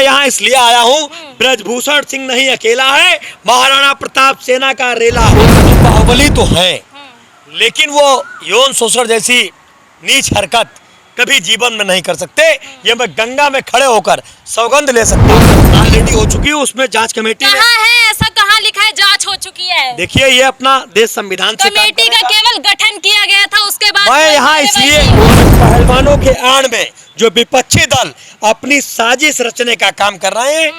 यहाँ इसलिए आया हूँ, ब्रजभूषण सिंह नहीं अकेला है, महाराणा प्रताप सेना का रेला। तो बाहुबली तो है, लेकिन वो यौन शोषण जैसी नीच हरकत कभी जीवन में नहीं कर सकते। ये मैं गंगा में खड़े होकर सौगंध ले सकता हूँ। ऑलरेडी हो चुकी है, उसमें जांच कमेटी कहाँ है, ऐसा कहाँ लिखा है जांच हो चुकी है? देखिए, ये अपना देश संविधान से कमेटी का केवल गठन किया गया था, उसके बाद मैं यहाँ इसलिए पहलवानों के आड़ में जो विपक्षी दल अपनी साजिश रचने का काम कर रहे हैं,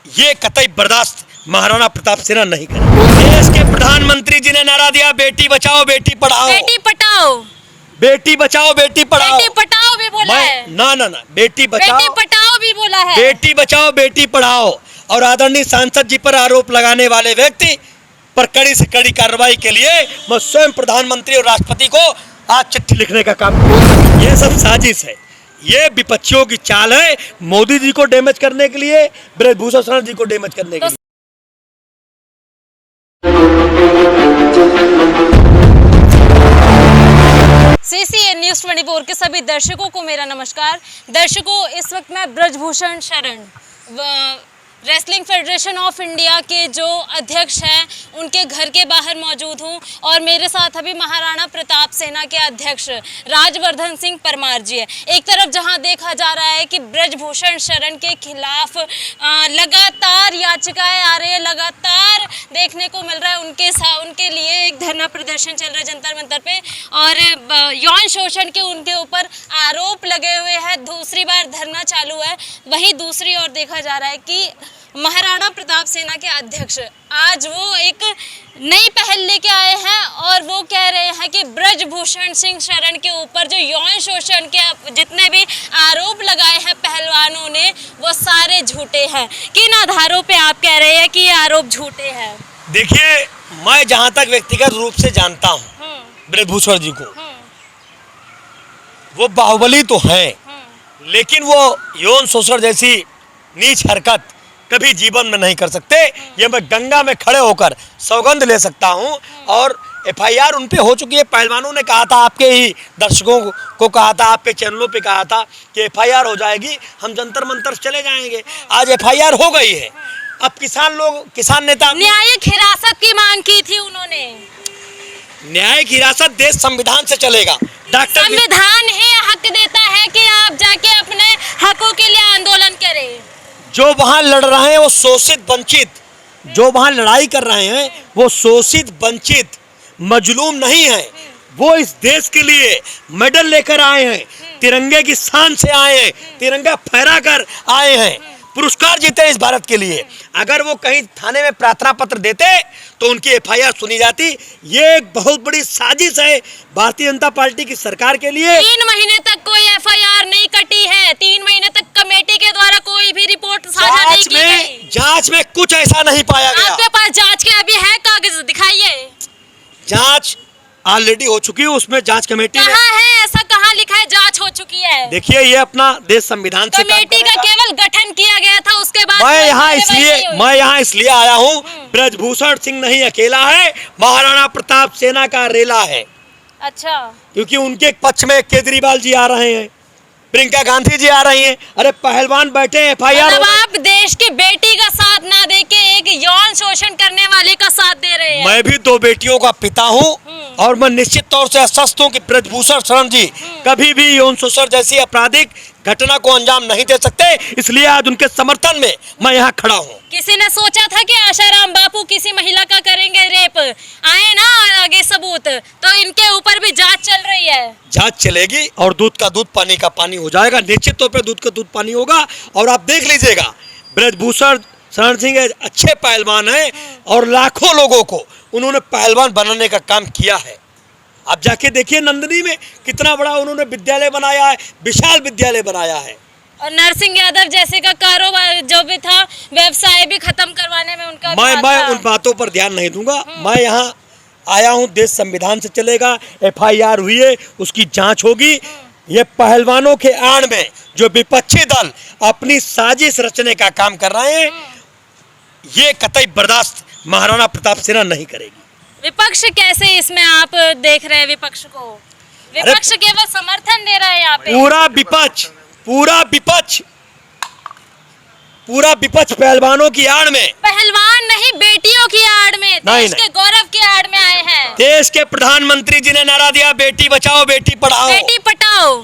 ये कतई बर्दाश्त महाराणा प्रताप सेना नहीं करेगी। देश के प्रधानमंत्री जी ने नारा दिया, बेटी बचाओ बेटी पढ़ाओ। बेटी पटाओ, बेटी बचाओ बेटी पढ़ाओ। बेटी पटाओ भी बोला है। ना ना ना, बेटी बचाओ बेटी पटाओ भी बोला है। बेटी बचाओ बेटी पढ़ाओ। और आदरणीय सांसद जी पर आरोप लगाने वाले व्यक्ति पर कड़ी से कड़ी कार्रवाई के लिए मैं स्वयं प्रधानमंत्री और राष्ट्रपति को आज चिट्ठी लिखने का काम करूंगा। ये सब साजिश है, ये विपक्षियों की चाल है, मोदी जी को डैमेज करने के लिए, ब्रजभूषण शरण जी को डैमेज करने के लिए। CCN न्यूज़ 24 के सभी दर्शकों को मेरा नमस्कार। दर्शकों, इस वक्त मैं Brijbhushan Sharan wrestling federation of India के जो अध्यक्ष हैं उनके घर के बाहर मौजूद हूं और मेरे साथ अभी महाराणा प्रताप सेना के अध्यक्ष राजवर्धन सिंह परमार जी है। एक तरफ जहां देखा जा रहा है कि ब्रजभूषण शरण के खिलाफ लगातार याचिकाएं आ रही है, लगातार देखने को मिल रहा है उनके लिए एक धरना प्रदर्शन चल रहा है जंतर मंतर पे और यौन शोषण के उनके ऊपर आरोप लगे हुए हैं। दूसरी बार धरना चालू है। वहीं दूसरी ओर देखा जा रहा है कि महाराणा प्रताप सेना के अध्यक्ष आज वो एक नई पहल लेके आए हैं और वो कह रहे हैं कि ब्रजभूषण सिंह शरण के ऊपर जो यौन शोषण के जितने भी आरोप लगाए हैं पहलवानों ने, वो सारे झूठे हैं। किन आधारों पे आप कह रहे हैं कि ये आरोप झूठे हैं? देखिए, मैं जहां तक व्यक्तिगत रूप से जानता हूं ब्रजभूषण जी को, वो बाहुबली तो है, लेकिन वो यौन शोषण जैसी नीच हरकत कभी जीवन में नहीं कर सकते। ये मैं गंगा में खड़े होकर सौगंध ले सकता हूं। और FIR उन पे हो चुकी है। पहलवानों ने कहा था, आपके ही दर्शकों को कहा था, आपके चैनलों पे कहा था कि FIR हो जाएगी, हम जंतर मंतर चले जाएंगे। आज FIR हो गई है। अब किसान नेता न्यायिक हिरासत की मांग की थी उन्होंने। न्यायिक हिरासत देश संविधान से चलेगा। डॉक्टर संविधान ही हक देता है कि आप जाके अपने हकों के लिए आंदोलन करें। जो वहां लड़ रहे हैं वो शोषित वंचित, जो वहां लड़ाई कर रहे हैं वो शोषित वंचित मजलूम नहीं है। वो इस देश के लिए मेडल लेकर आए हैं, तिरंगे की शान से आए हैं, तिरंगा फहरा कर आए हैं, पुरस्कार जीते इस भारत के लिए। अगर वो कहीं थाने में प्रार्थना पत्र देते तो उनकी FIR सुनी जाती। ये एक बहुत बड़ी साजिश है भारतीय जनता पार्टी की सरकार के लिए। 3 महीने तक कोई FIR नहीं कटी है। 3 महीने तक कमेटी के द्वारा कोई भी रिपोर्ट साझा नहीं की गई। जांच में कुछ ऐसा नहीं पाया गया। आपके पास जांच के अभी है कागज, दिखाइए। जांच ऑलरेडी हो चुकी है, उसमें जांच कमेटी कहाँ है, ऐसा कहाँ लिखा है जांच हो चुकी है? देखिए, ये अपना देश संविधान से कमेटी का केवल गठन किया गया था, उसके बाद मैं यहाँ इसलिए आया हूँ, ब्रजभूषण सिंह नहीं अकेला है, महाराणा प्रताप सेना का रेला है। अच्छा, क्योंकि उनके पक्ष में केजरीवाल जी आ रहे हैं, प्रियंका गांधी जी आ रही हैं। अरे पहलवान बैठे FIR। मतलब आप देश की बेटी का साथ ना देके एक यौन शोषण करने वाले का साथ दे रहे हैं। मैं भी 2 बेटियों का पिता हूँ और मैं निश्चित तौर से आश्वस्त हूँ कि ब्रजभूषण शरण जी कभी भी यौन शोषण जैसी आपराधिक घटना को अंजाम नहीं दे सकते। इसलिए आज उनके समर्थन में मैं यहाँ खड़ा हूँ। किसी ने सोचा था कि आशाराम बापू किसी महिला का करेंगे रेप? आए ना आगे सबूत, तो इनके ऊपर भी जांच चल रही है। जांच चलेगी और दूध का दूध पानी का पानी हो जाएगा। निश्चित तौर पे दूध का दूध पानी होगा। और आप देख लीजिएगा, ब्रजभूषण शरण सिंह अच्छे पहलवान हैं और लाखों लोगों को उन्होंने पहलवान बनाने का काम किया है। आप जाके देखिए, नंदिनी में कितना बड़ा उन्होंने विद्यालय बनाया है, विशाल विद्यालय बनाया है। और नरसिंह यादव जैसे का कारोबार जो भी था, व्यवसाय भी खत्म करवाने में उनका मैं उन बातों पर ध्यान नहीं दूंगा। मैं यहाँ आया हूँ, देश संविधान से चलेगा। FIR हुई है, उसकी जांच होगी। ये पहलवानों के आड़ में जो विपक्षी दल अपनी साजिश रचने का काम कर रहे हैं, ये कतई बर्दाश्त महाराणा प्रताप सेना नहीं करेगी। विपक्ष कैसे इसमें आप देख रहे हैं? विपक्ष को, विपक्ष केवल समर्थन दे रहा है यहाँ पे। पूरा विपक्ष पूरा विपक्ष पहलवानों की आड़ में, पहलवान नहीं बेटियों की आड़ में, नहीं, देश के गौरव की आड़ में आए हैं। देश के प्रधानमंत्री जी ने नारा दिया बेटी बचाओ बेटी पढ़ाओ, बेटी पटाओ,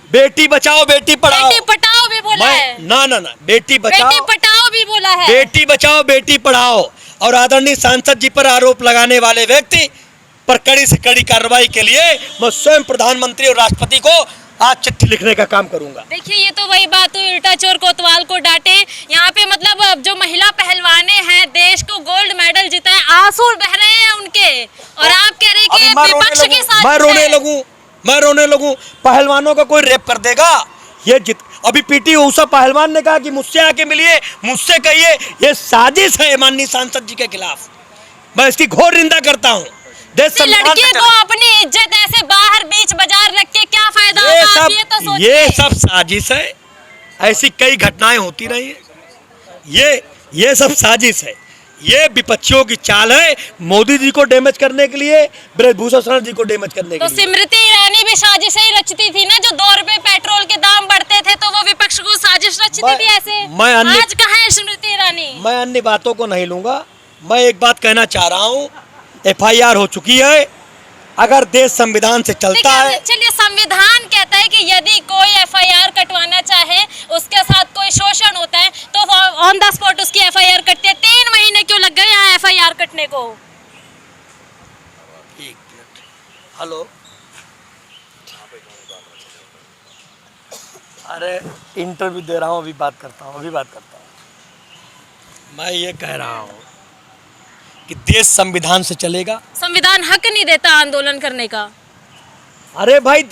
बेटी बचाओ बेटी पढ़ाओ। बेटी पटाओ भी बोला है, ना ना ना, बेटी बचाओ बेटी पटाओ भी बोला है। बेटी बचाओ बेटी पढ़ाओ। और आदरणीय सांसद जी पर आरोप लगाने वाले व्यक्ति पर कड़ी से कड़ी कार्रवाई के लिए मैं स्वयं प्रधानमंत्री और राष्ट्रपति को आज चिट्ठी लिखने का काम करूंगा। देखिए ये तो वही बात हुई, उल्टा चोर कोतवाल को डांटे। यहाँ पे मतलब अब जो महिला पहलवाने हैं, देश को गोल्ड मेडल जीता है, आंसू बह रहे हैं उनके, और आप कह रहे हैं कि ये विपक्ष के साथ मैं रोने लगूं। पहलवानों का कोई रेप कर देगा? ये अभी पीटी ऊषा पहलवान ने कहा कि मुझसे आके मिलिए, मुझसे कहिए, ये साजिश है माननीय सांसद जी के खिलाफ। मैं इसकी घोर निंदा करता हूँ। लड़की को अपनी इज्जत ऐसे बाहर बीच बाजार रख के क्या फायदा होगा, आप ये तो सोचिए। ये सब साजिश है, ऐसी कई घटनाएं होती रही है। ये सब साजिश है, ये विपक्षियों की चाल है, मोदी जी को डैमेज करने के लिए, ब्रजभूषण शरण जी को डैमेज करने के लिए। तो स्मृति ईरानी भी साजिश ही रचती थी ना, जो 2 रुपए पेट्रोल के दाम बढ़ते थे तो वो विपक्ष को साजिश रचती थी ऐसे। आज कहाँ है स्मृति ईरानी? मैं अन्य बातों को नहीं लूंगा। मैं एक बात कहना चाह रहा हूँ, FIR हो चुकी है। अगर देश संविधान से चलता है, चलिए संविधान कहता है कि यदि कोई FIR कटवाना चाहे, उसके साथ कोई शोषण होता है तो ऑन द स्पॉट उसकी FIR कटती है। 3 महीने क्यों लग गए यहाँ FIR कटने को? एक मिनट, हेलो, अरे इंटरव्यू दे रहा हूँ, अभी बात करता हूँ। मैं ये कह रहा हूँ कि देश संविधान से चलेगा। संविधान हक नहीं देता आंदोलन करने का। अरे भाई,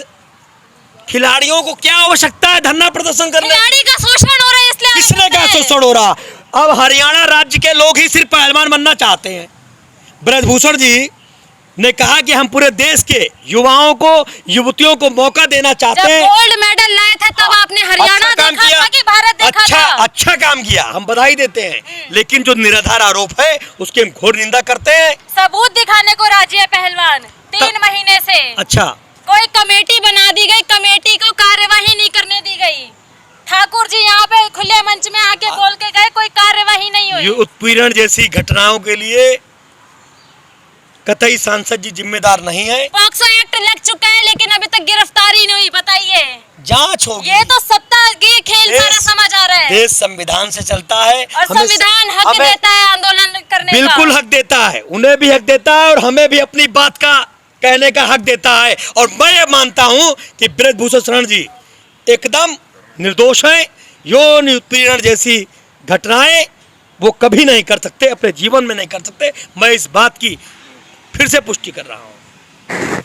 खिलाड़ियों को क्या आवश्यकता है धरना प्रदर्शन करने? खिलाड़ी का शोषण हो रहा है इसलिए। किसने क्या शोषण हो रहा? अब हरियाणा राज्य के लोग ही सिर्फ पहलवान बनना चाहते हैं। ब्रजभूषण जी ने कहा कि हम पूरे देश के युवाओं को, युवतियों को मौका देना चाहते हैं। जब गोल्ड मेडल लाए थे तब आपने हरियाणा देखा था कि भारत देखा था? अच्छा काम किया, हम बधाई देते हैं, लेकिन जो निराधार आरोप है उसकी हम घोर निंदा करते हैं। सबूत दिखाने को राजी है पहलवान 3 महीने से। अच्छा, कोई कमेटी बना दी गई, कमेटी को कार्यवाही नहीं करने दी गई। ठाकुर जी यहाँ पे खुले मंच में आके बोल के गए, कोई कार्यवाही नहीं हुई। उत्पीड़न जैसी घटनाओं के लिए कतई सांसद जी जिम्मेदार नहीं है। पॉक्सो एक्ट लग चुका है लेकिन अभी तक गिरफ्तारी नहीं हुई। बताइए, जांच होगी। ये तो सत्ता की खेल सारा समझ आ रहा है। देश संविधान से चलता है और संविधान हक देता है आंदोलन करने का। बिल्कुल हक देता है, उन्हें भी हक देता है और हमें भी अपनी बात का कहने का हक देता है। और मैं ये मानता हूं कि ब्रजभूषण शरण जी एकदम निर्दोष हैं। यौन उत्पीड़न जैसी घटनाएं वो कभी नहीं कर सकते, अपने जीवन में नहीं कर सकते। मैं इस बात की फिर से पुष्टि कर रहा हूं।